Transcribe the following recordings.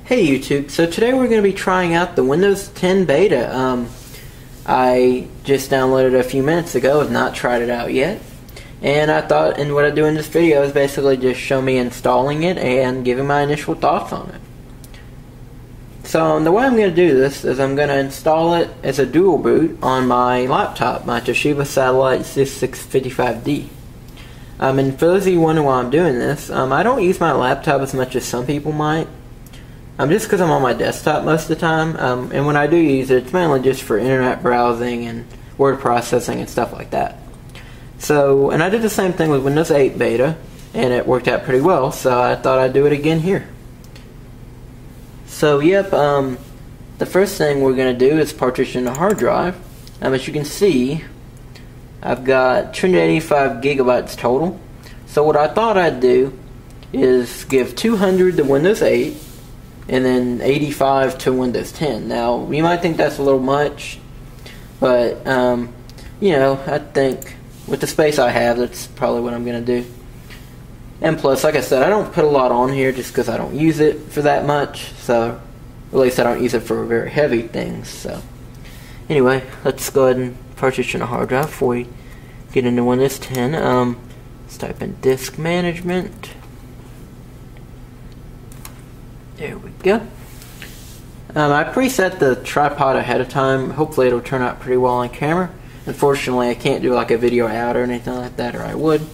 Hey YouTube, so today we're going to be trying out the Windows 10 beta. I just downloaded it a few minutes ago, have not tried it out yet. And I thought, and what I do in this video is basically just show me installing it and giving my initial thoughts on it. So the way I'm going to do this is I'm going to install it as a dual boot on my laptop, my Toshiba Satellite Z655D. And for those of you wondering why I'm doing this, I don't use my laptop as much as some people might. Just because I'm on my desktop most of the time, and when I do use it, it's mainly just for internet browsing and word processing and stuff like that. So, and I did the same thing with Windows 8 beta, and it worked out pretty well, so I thought I'd do it again here. So, yep, the first thing we're going to do is partition the hard drive. As you can see, I've got 285 gigabytes total. So what I thought I'd do is give 200 to Windows 8, and then 85 to Windows 10. Now, you might think that's a little much, but, you know, I think with the space I have, that's probably what I'm going to do. And plus, like I said, I don't put a lot on here just because I don't use it for that much, so at least I don't use it for very heavy things. So anyway, let's go ahead and partition a hard drive before we get into Windows 10. Let's type in disk management. There we go. I preset the tripod ahead of time. Hopefully it'll turn out pretty well on camera. Unfortunately, I can't do like a video out or anything like that, or I would.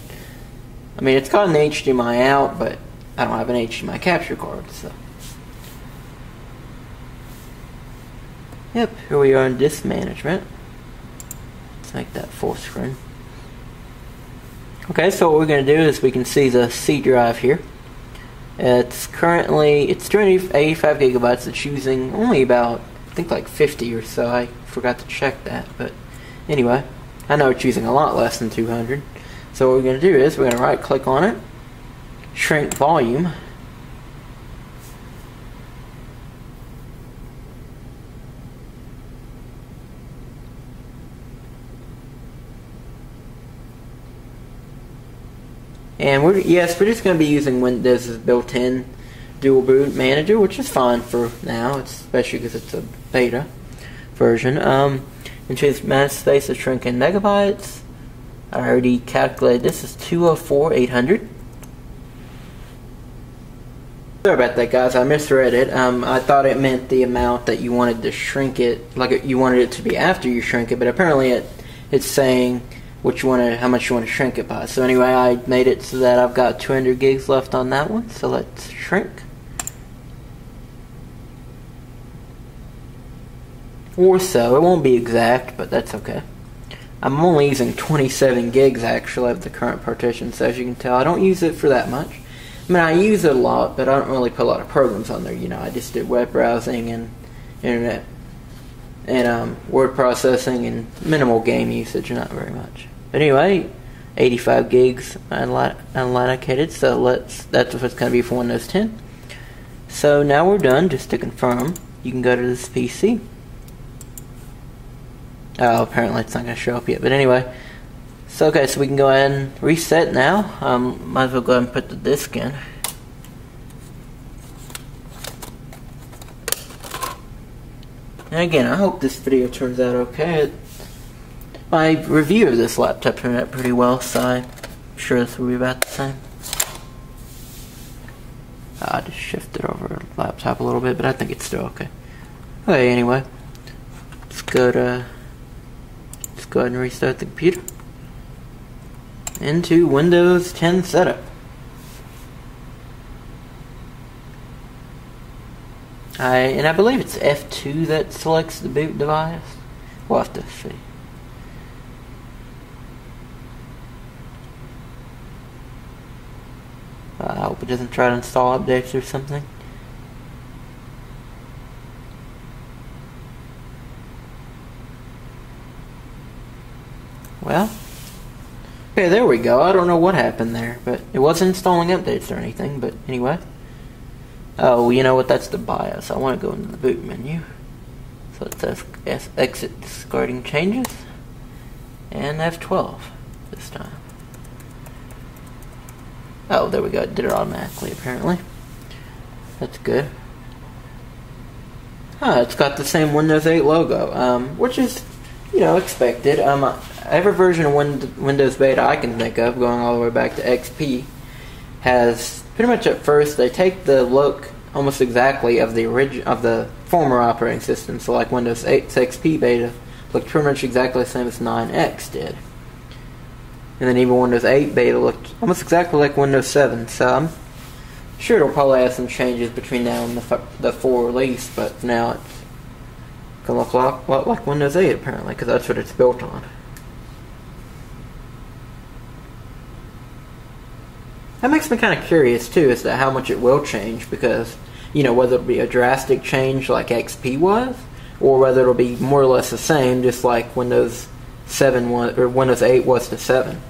I mean, it's got an HDMI out, but I don't have an HDMI capture card, so. Yep, here we are in disk management. Let's make that full screen. Okay, so what we're going to do is we can see the C drive here. It's 285 gigabytes. It's using only about, I think, like 50 or so. I forgot to check that, but anyway, I know it's using a lot less than 200. So what we're going to do is we're going to right click on it, shrink volume, and we're just going to be using Windows' built-in dual boot manager, which is fine for now, especially because it's a beta version. And choose manage space to shrink in megabytes. I already calculated this is 204,800. Sorry about that, guys. I misread it. I thought it meant the amount that you wanted to shrink it, like you wanted it to be after you shrink it, but apparently it's saying how much you want to shrink it by. So anyway, I made it so that I've got 200 gigs left on that one. So let's shrink. Or so. It won't be exact, but that's okay. I'm only using 27 gigs actually of the current partition, so as you can tell, I don't use it for that much. I mean, I use it a lot, but I don't really put a lot of programs on there. You know, I just do web browsing and internet and word processing and minimal game usage, not very much. But anyway, 85 gigs unallocated, so that's what it's going to be for Windows 10. So now we're done. Just to confirm, you can go to this PC. Oh, apparently it's not going to show up yet, but anyway. So okay, so we can go ahead and reset now. Might as well go ahead and put the disk in. And again, I hope this video turns out okay. My review of this laptop turned out pretty well, so I'm sure this will be about the same. I just shifted over the laptop a little bit, but I think it's still okay. Okay, anyway, let's go ahead and restart the computer into Windows 10 setup. And I believe it's F2 that selects the boot device. We'll have to see. I hope it doesn't try to install updates or something. Well, okay, there we go. I don't know what happened there, but it wasn't installing updates or anything, but anyway. Oh, you know what? That's the BIOS. I want to go into the boot menu. So it says exit discarding changes, and F12 this time. Oh, there we go. It did it automatically, apparently. That's good. It's got the same Windows 8 logo, which is, expected. Every version of Windows Beta I can think of, going all the way back to XP, has pretty much at first they take the look almost exactly of the former operating system. So like Windows 8's XP Beta looked pretty much exactly the same as 9X did, and then even Windows 8 Beta looked almost exactly like Windows 7. So I'm sure it'll probably have some changes between now and the full release, but for now it's gonna look a lot like Windows 8 apparently, because that's what it's built on. That makes me kind of curious too as to how much it will change, because whether it'll be a drastic change like XP was, or whether it'll be more or less the same, just like Windows 7 was, or Windows 8 was to 7.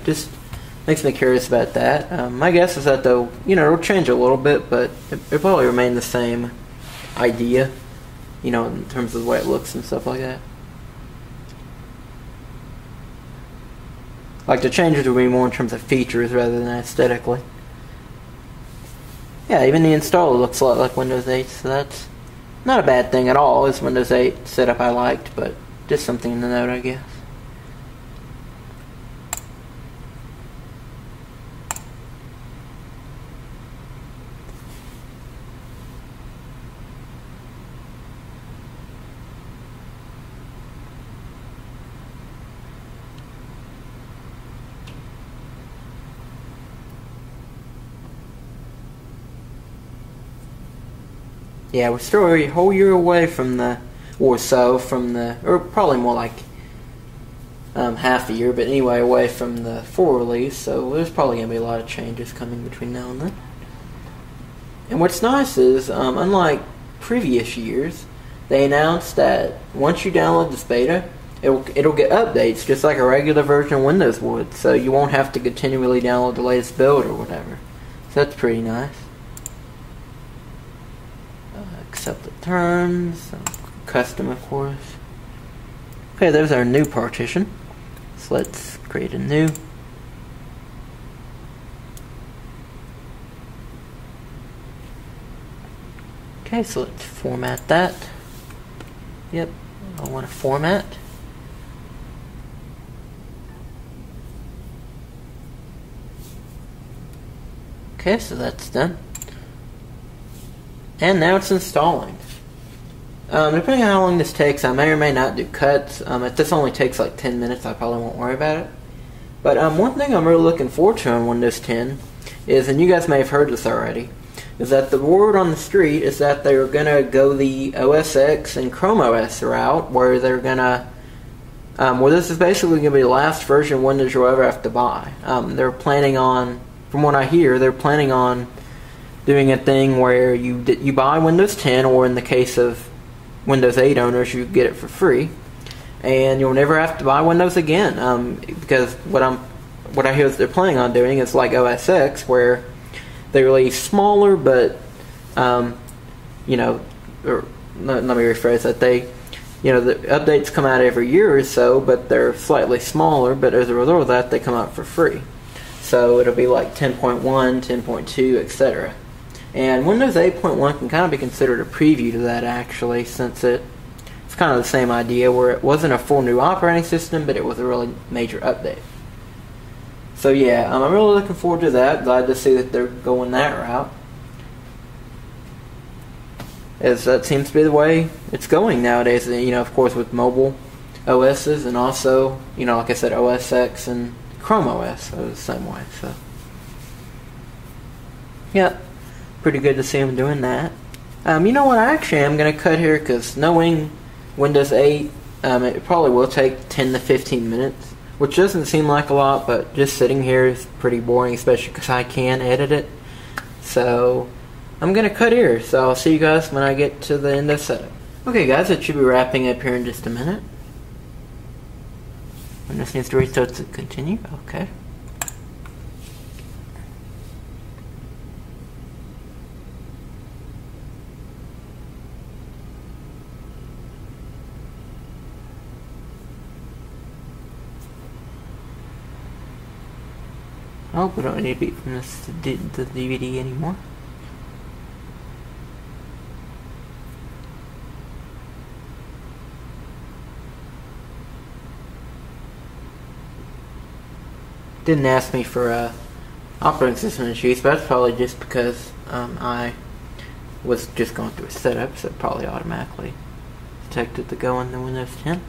Just makes me curious about that. My guess is that though, it'll change a little bit, but it'll probably remain the same idea, in terms of the way it looks and stuff like that. Like the changes will be more in terms of features rather than aesthetically. Yeah, even the installer looks a lot like Windows 8, so that's not a bad thing at all. It's Windows 8 setup I liked, but just something to note, I guess. Yeah, we're still a whole year away from or probably more like half a year, but anyway, away from the full release, so there's probably going to be a lot of changes coming between now and then. And what's nice is, unlike previous years, they announced that once you download this beta, it'll get updates just like a regular version of Windows would, so you won't have to continually download the latest build or whatever. So that's pretty nice. Accept the terms, custom of course. Okay, there's our new partition. So let's create a new. Okay, so let's format that. Yep, I want to format. Okay, so that's done. And now it's installing. Depending on how long this takes, I may or may not do cuts. If this only takes like 10 minutes, I probably won't worry about it. But one thing I'm really looking forward to on Windows 10 is, and you guys may have heard this already, is that the word on the street is that they're going to go the OS X and Chrome OS route, where they're going to, where this is basically going to be the last version of Windows you'll ever have to buy. They're planning on, from what I hear, they're planning on doing a thing where you buy Windows 10, or in the case of Windows 8 owners, you get it for free, and you'll never have to buy Windows again. Because what I hear that they're planning on doing is like OS X, where they release smaller, but or let me rephrase that. The updates come out every year or so, but they're slightly smaller. But as a result of that, they come out for free. So it'll be like 10.1, 10.2, etc. And Windows 8.1 can kind of be considered a preview to that, actually, since it's kind of the same idea, where it wasn't a full new operating system, but it was a really major update. So yeah, I'm really looking forward to that. Glad to see that they're going that route, as that seems to be the way it's going nowadays. Of course, with mobile OSs, and also, like I said, OS X and Chrome OS are the same way. So yeah, pretty good to see them doing that. You know what? I actually am going to cut here, because knowing Windows 8, it probably will take 10 to 15 minutes, which doesn't seem like a lot, but just sitting here is pretty boring, especially because I can edit it. So I'm going to cut here, so I'll see you guys when I get to the end of setup. Okay guys, it should be wrapping up here in just a minute. And this needs to restart to continue. Okay. Oh, we don't need to beat from the DVD anymore. didn't ask me for operating system issues, but that's probably just because I was just going through a setup, so it probably automatically detected to go into Windows 10.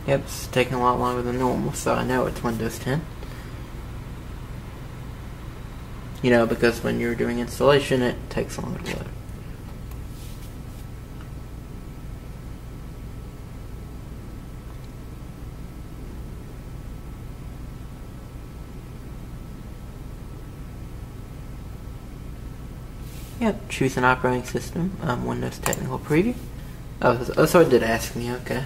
Yep, it's taking a lot longer than normal, so I know it's Windows 10. You know, because when you're doing installation, it takes longer to load. Yep, choose an operating system, Windows Technical Preview. Oh, so it did ask me, okay.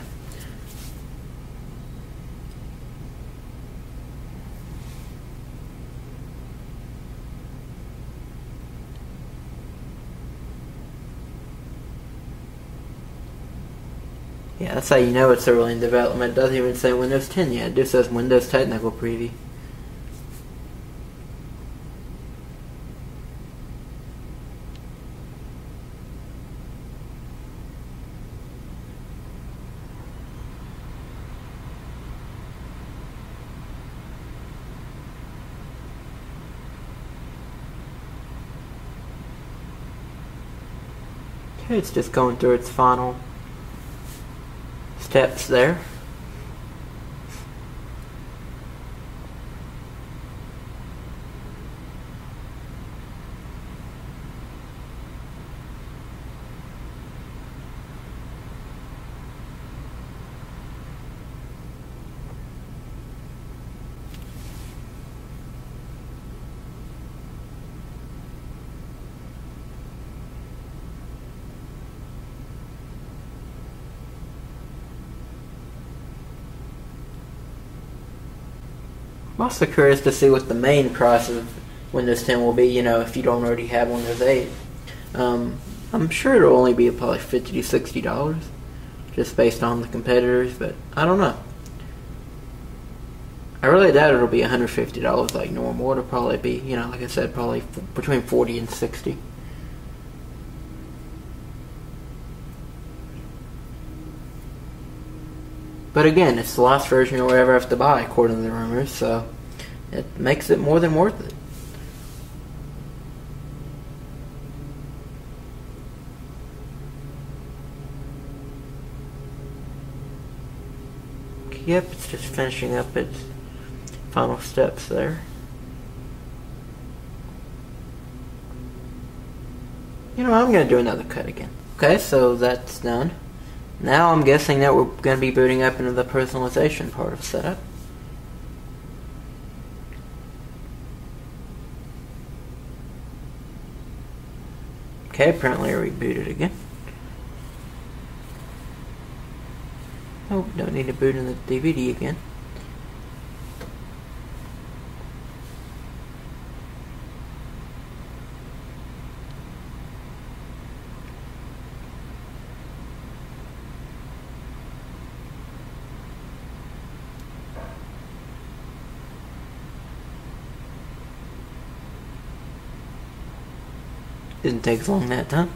Yeah, that's how you know it's early in development. It doesn't even say Windows 10 yet. It just says Windows Technical Preview. Okay, it's just going through its final steps there. I'm also curious to see what the main price of Windows 10 will be, you know, if you don't already have Windows 8. I'm sure it'll only be probably $50 to $60, just based on the competitors, but I don't know. I really doubt it'll be $150 like normal. It'll probably be, you know, like I said, probably between $40 and $60. But again, it's the last version you'll ever have to buy, according to the rumors, so it makes it more than worth it. Yep, it's just finishing up its final steps there. You know, I'm going to do another cut again. Okay, so that's done. Now I'm guessing that we're going to be booting up into the personalization part of setup. Okay, apparently I rebooted again. Oh, don't need to boot in the DVD again. Didn't take as long that time.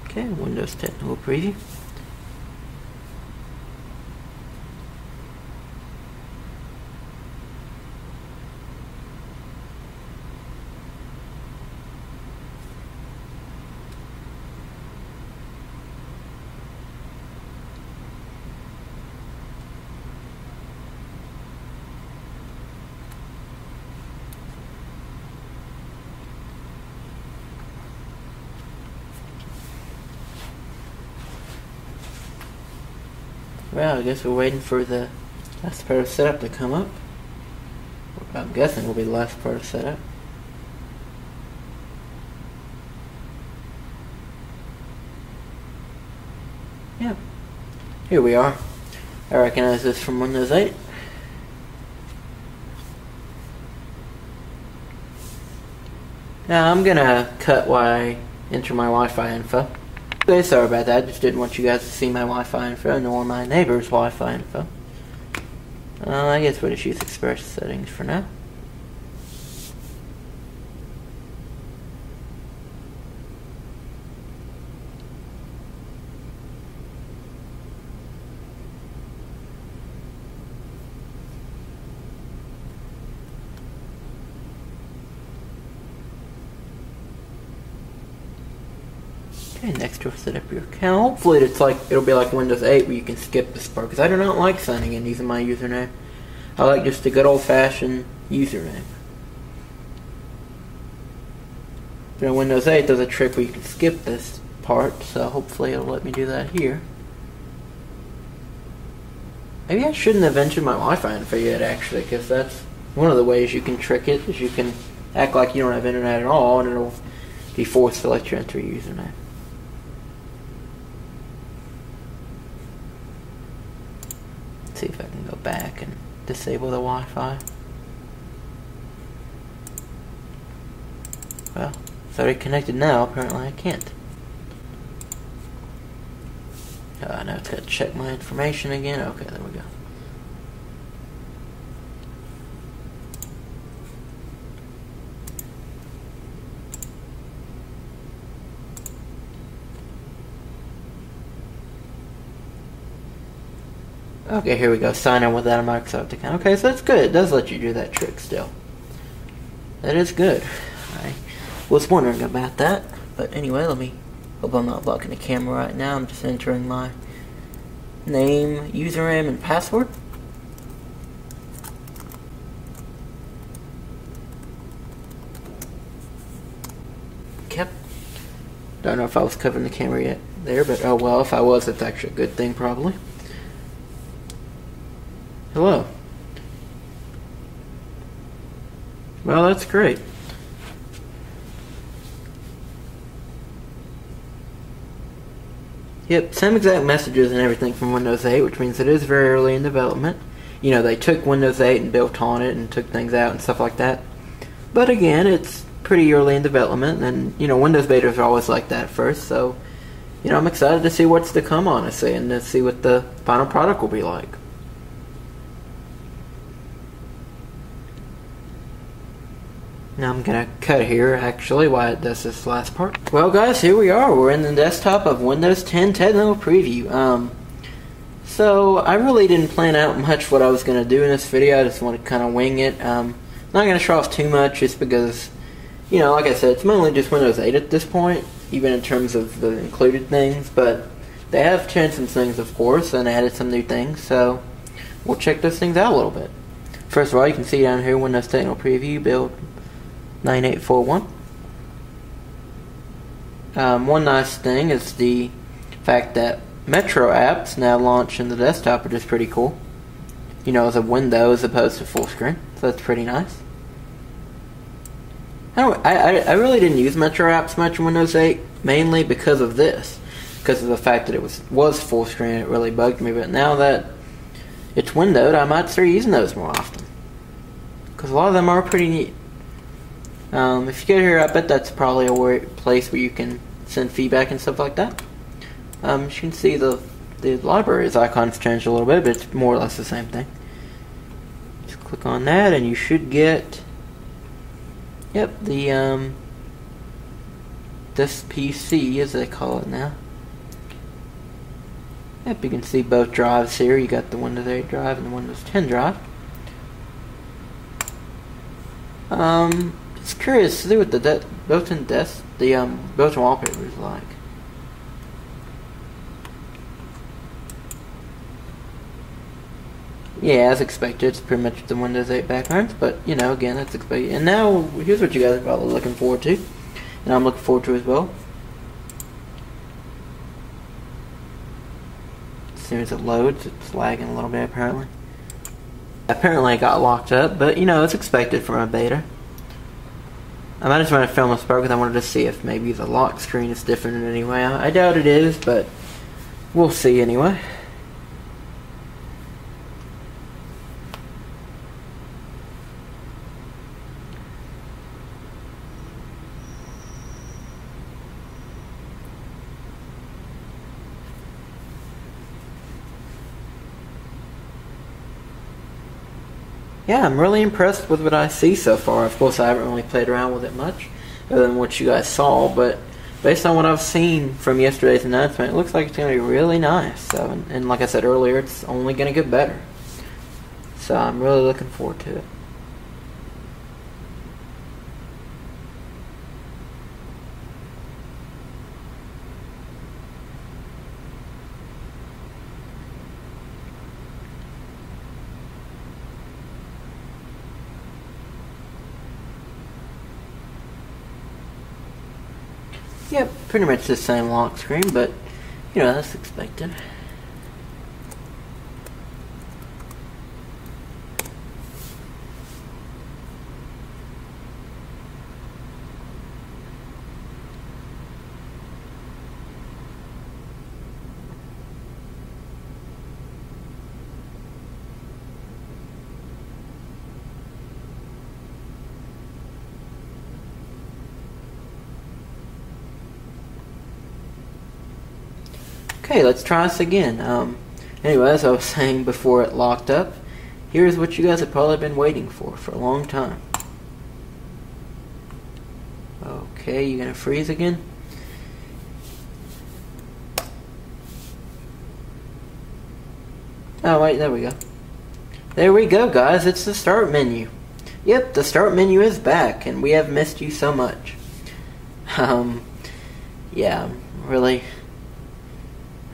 Okay, Windows Technical Preview. Well, I guess we're waiting for the last part of setup to come up. I'm guessing will be the last part of setup. Yeah. Here we are. I recognize this from Windows 8. Now I'm gonna cut while I enter my Wi-Fi info. Okay, sorry about that. Just didn't want you guys to see my Wi-Fi info nor my neighbor's Wi-Fi info. I guess we'll just use Express settings for now. Okay, next we'll set up your account. Hopefully it'll be like Windows 8 where you can skip this part, because I do not like signing in using my username. I like just a good old-fashioned username. But in Windows 8 there's a trick where you can skip this part, so hopefully it'll let me do that here. Maybe I shouldn't have entered my Wi-Fi info yet, actually, because that's one of the ways you can trick it, is you can act like you don't have internet at all, and it'll be forced to let you enter your username. Let's see if I can go back and disable the Wi-Fi. Well, it's already connected now. Apparently I can't. Now it's got to check my information again. Okay, there we go. Okay, here we go. Sign in without a Microsoft account. Okay, so that's good. It does let you do that trick still. That is good. I was wondering about that. But anyway, hope I'm not blocking the camera right now. I'm just entering my name, username, and password. Yep. Don't know if I was covering the camera yet there, but oh well, if I was, it's actually a good thing probably. Hello. Well, that's great. Yep, same exact messages and everything from Windows 8, which means it is very early in development. You know, they took Windows 8 and built on it and took things out and stuff like that. But again, it's pretty early in development, and you know, Windows betas are always like that at first, so you know, I'm excited to see what's to come, honestly, and to see what the final product will be like. Now I'm going to cut here, actually, while it does this last part. Well, guys, here we are. We're in the desktop of Windows 10 Technical Preview. So, I really didn't plan out much what I was going to do in this video. I just want to kind of wing it. Not going to show off too much, just because, you know, like I said, it's mainly just Windows 8 at this point, even in terms of the included things. But they have changed some things, of course, and added some new things. So, we'll check those things out a little bit. First of all, you can see down here, Windows Technical Preview, build 9841. One nice thing is the fact that Metro apps now launch in the desktop, which is pretty cool. You know, as a window as opposed to full screen, so that's pretty nice. I really didn't use Metro apps much in Windows 8, mainly because of this, because of the fact that it was full screen. It really bugged me, but now that it's windowed, I might start using those more often, because a lot of them are pretty neat. If you get here, I bet that's probably a place where you can send feedback and stuff like that. You can see the library's icons changed a little bit, but it's more or less the same thing. Just click on that, and you should get, yep, the this PC, as they call it now. Yep, you can see both drives here. You got the Windows 8 drive and the Windows 10 drive. It's curious to see what the built-in built-in wallpaper is like. Yeah, as expected, it's pretty much the Windows 8 backgrounds, but you know, again, that's expected. And now, here's what you guys are probably looking forward to, and I'm looking forward to as well. As soon as it loads, it's lagging a little bit apparently. Apparently it got locked up, but you know, it's expected from a beta. I might just want to film this part because I wanted to see if maybe the lock screen is different in any way. I doubt it is, but we'll see anyway. yeah, I'm really impressed with what I see so far. Of course, I haven't really played around with it much, other than what you guys saw, but based on what I've seen from yesterday's announcement, it looks like it's going to be really nice. So, and like I said earlier, it's only going to get better. So I'm really looking forward to it. Yep, pretty much the same lock screen, but you know, that's expected. Okay, let's try this again. Anyway, as I was saying before it locked up, here's what you guys have probably been waiting for a long time. Okay, you gonna freeze again? Oh wait, there we go. There we go, guys, it's the start menu. Yep, the start menu is back, and we have missed you so much. Yeah, I'm really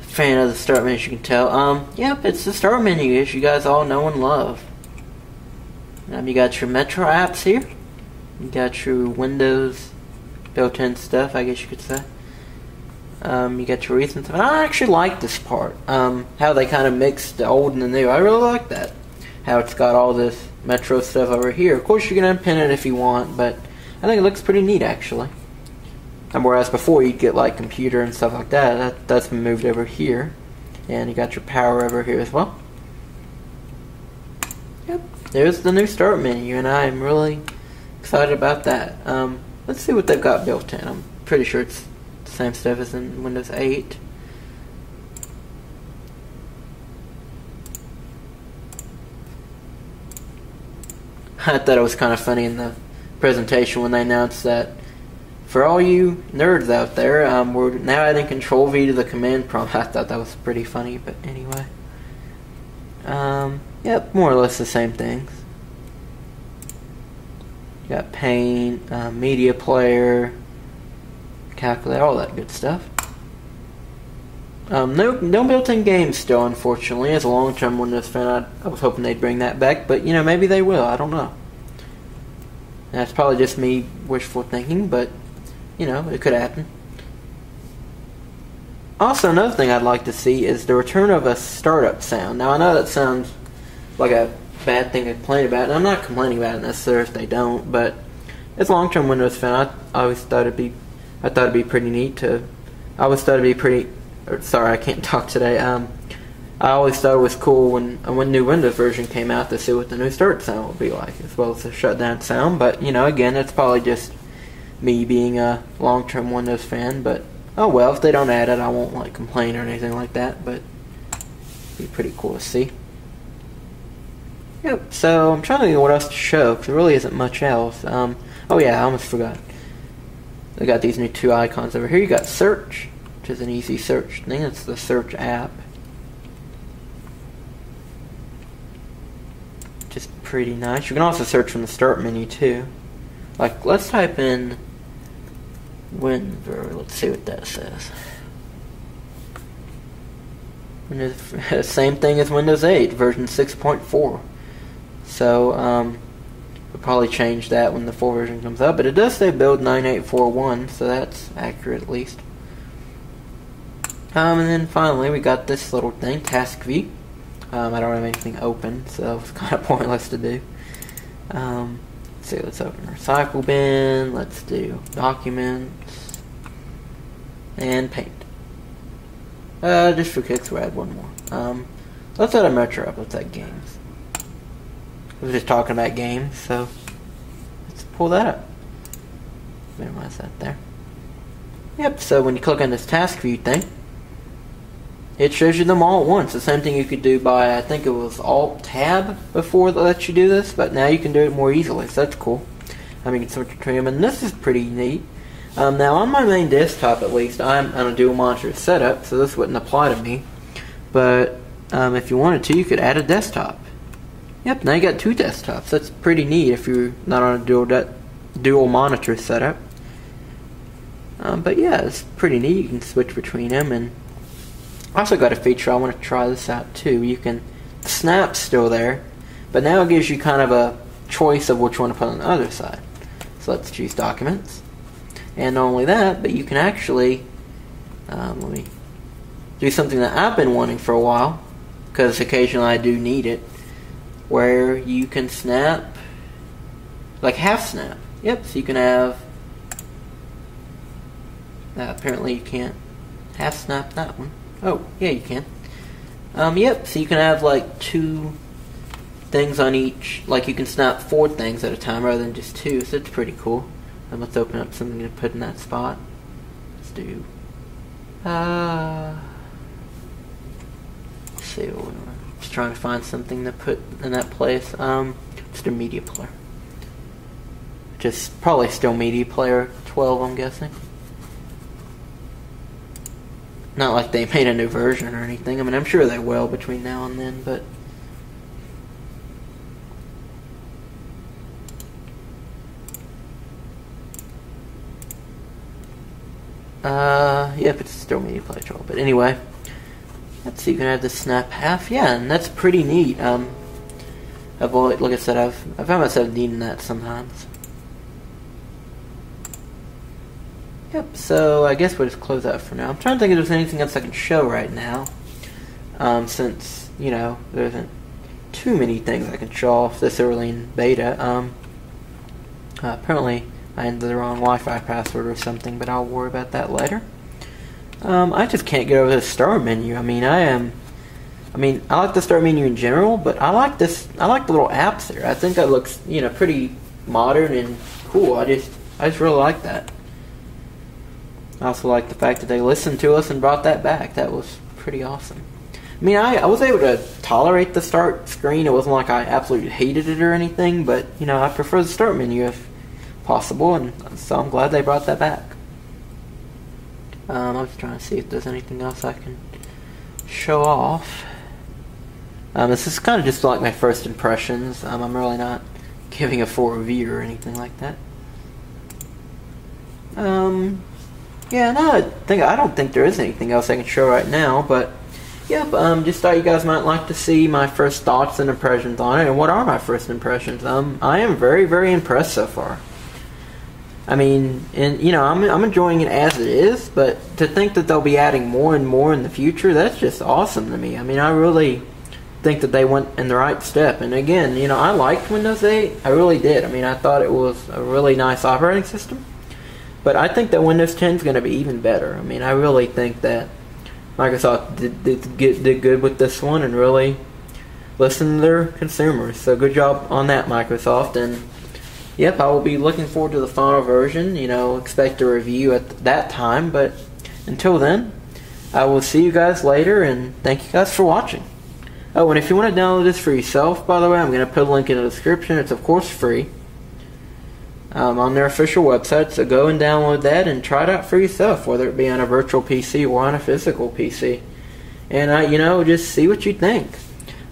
fan of the start menu, as you can tell. Yep, it's the start menu, as you guys all know and love. You got your Metro apps here. You got your Windows built-in stuff, I guess you could say. You got your recent stuff. And I actually like this part. How they kind of mixed the old and the new. I really like that. How it's got all this Metro stuff over here. Of course, you can unpin it if you want, but I think it looks pretty neat, actually. And whereas before you'd get like computer and stuff like that, that's been moved over here. And you got your power over here as well. Yep, there's the new start menu, and I'm really excited about that. Let's see what they've got built in. I'm pretty sure it's the same stuff as in Windows 8. I thought it was kind of funny in the presentation when they announced that for all you nerds out there, we're now adding Control V to the command prompt. I thought that was pretty funny, but anyway. Yep, more or less the same things. You got Paint, Media Player, Calculator, all that good stuff. No built-in games still, unfortunately. As a long-term Windows fan, I was hoping they'd bring that back, but you know, maybe they will. I don't know. That's probably just me wishful thinking, but you know, it could happen. Also, another thing I'd like to see is the return of a startup sound. Now, I know that sounds like a bad thing to complain about, and I'm not complaining about it necessarily if they don't, but as a long-term Windows fan, I always thought it'd be pretty neat to. I always thought it'd be pretty. Sorry, I can't talk today. I always thought it was cool when new Windows version came out to see what the new start sound would be like, as well as the shutdown sound. But you know, again, it's probably just me being a long-term Windows fan. But oh well, if they don't add it, I won't like complain or anything like that. But it'd be pretty cool to see. Yep. So I'm trying to think of what else to show, because there really isn't much else. Oh yeah, I almost forgot. They got these new two icons over here. You got search, which is an easy search thing. It's the search app. Just pretty nice. You can also search from the start menu too. Like, let's type in Winver. Let's see what that says. Same thing as Windows 8, version 6.4. So, we'll probably change that when the full version comes up. But it does say build 9841, so that's accurate at least. And then finally, we got this little thing, Task View. I don't have anything open, so it's kind of pointless to do. Let's see, let's open Recycle Bin, let's do Documents, and Paint. Just for kicks, we'll add one more. Let's add a Metro up, let's add Games. We were just talking about games, so let's pull that up. Minimize that there. Yep, so when you click on this Task View thing, it shows you them all at once. The same thing you could do by, I think it was Alt-Tab before that lets you do this, but now you can do it more easily, so that's cool. You can switch between them, and this is pretty neat. Now on my main desktop at least, I'm on a dual monitor setup, so this wouldn't apply to me. But if you wanted to, you could add a desktop. Yep, now you got 2 desktops. That's pretty neat if you're not on a dual monitor setup. But yeah, it's pretty neat. You can switch between them, and I also got a feature I want to try this out too. You can, the snap's still there, but now it gives you kind of a choice of which one to put on the other side. So let's choose Documents. And not only that, but you can actually, let me do something that I've been wanting for a while, because occasionally I do need it, where you can snap, like half snap. Yep, so you can have, apparently you can't half snap that one. Oh, yeah, you can. Yep, so you can have like 2 things on each, like you can snap 4 things at a time rather than just 2, so it's pretty cool. Let's open up something to put in that spot. Let's do, let's see, just trying to find something to put in that place. Just a media player. Just probably still media player 12, I'm guessing. Not like they made a new version or anything. I'm sure they will between now and then, but yep, it's still media player 12. But anyway, let's see, you can have the snap half. Yeah, and that's pretty neat. I've always, like I said, I've found myself needing that sometimes. Yep, so I guess we'll just close out for now. I'm trying to think if there's anything else I can show right now. Since, there isn't too many things I can show off this early in beta. Apparently I entered the wrong Wi-Fi password or something, but I'll worry about that later. I just can't get over the start menu. I like the start menu in general, but I like the little apps there. I think that looks, pretty modern and cool. I just really like that. I also like the fact that they listened to us and brought that back. That was pretty awesome. I was able to tolerate the start screen. It wasn't like I absolutely hated it or anything, but, I prefer the start menu if possible, and so I'm glad they brought that back. I was trying to see if there's anything else I can show off. This is kind of just like my first impressions. I'm really not giving a full review or anything like that. Yeah, no, I don't think there is anything else I can show right now, but yep, just thought you guys might like to see my first thoughts and impressions on it. And what are my first impressions? I am very, very impressed so far. I'm enjoying it as it is, but to think that they'll be adding more and more in the future, that's just awesome to me. I really think that they went in the right step. And again, I liked Windows 8. I really did. I thought it was a really nice operating system. But I think that Windows 10 is going to be even better. I really think that Microsoft did good with this one and really listened to their consumers. So good job on that, Microsoft. And yep, I will be looking forward to the final version. Expect a review at that time. But until then, I will see you guys later, and thank you guys for watching. Oh, and if you want to download this for yourself, by the way, I'm going to put a link in the description. It's of course free. On their official website, so go and download that and try it out for yourself, whether it be on a virtual PC or on a physical PC. And just see what you think.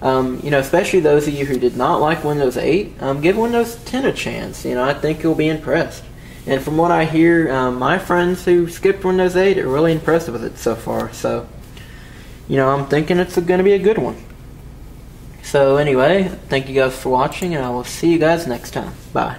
Especially those of you who did not like Windows 8, give Windows 10 a chance. I think you'll be impressed. And from what I hear, my friends who skipped Windows 8 are really impressed with it so far. So, I'm thinking it's going to be a good one. So anyway, thank you guys for watching, and I will see you guys next time. Bye.